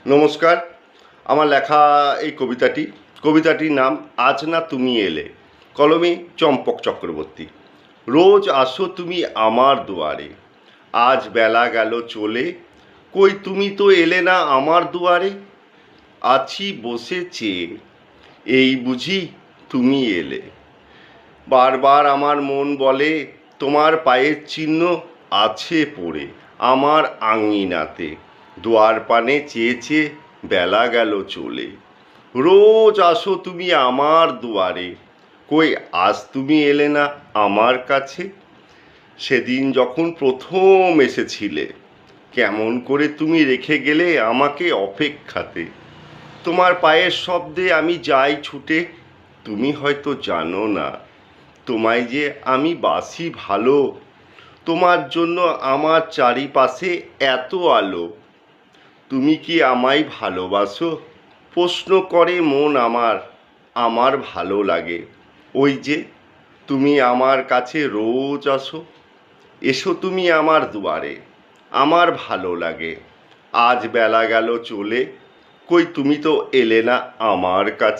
নমস্কার। আমার লেখা এই কবিতাটির নাম আজ না তুমি এলে। কলমে চম্পক চক্রবর্তী। রোজ আসো তুমি আমার দুয়ারে, আজ বেলা গেল চলে, কই তুমি তো এলে না আমার দুয়ারে। আছি বসে চেয়ে, এই বুঝি তুমি এলে। বারবার আমার মন বলে তোমার পায়ের চিহ্ন আছে পড়ে আমার আঙিনাতে। দুয়ার পানে চেয়ে চেয়ে বেলা গেল চলে। রোজ আসো তুমি আমার দুয়ারে, কই আজ তুমি এলে না আমার কাছে। সেদিন যখন প্রথম এসেছিলে, কেমন করে তুমি রেখে গেলে আমাকে অপেক্ষাতে। তোমার পায়ের শব্দে আমি যাই ছুটে, তুমি হয়তো জানো না তোমায় যে আমি বাসি ভালো। তোমার জন্য আমার চারিপাশে এত আলো। তুমি কি আমায় ভালোবাসো? প্রশ্ন করে মন আমার, আমার ভালো লাগে। ওই যে তুমি আমার কাছে রোজ আসো, এসো তুমি আমার দুয়ারে, আমার ভালো লাগে। আজ বেলা গেল চলে, কই তুমি তো এলে না আমার কাছে।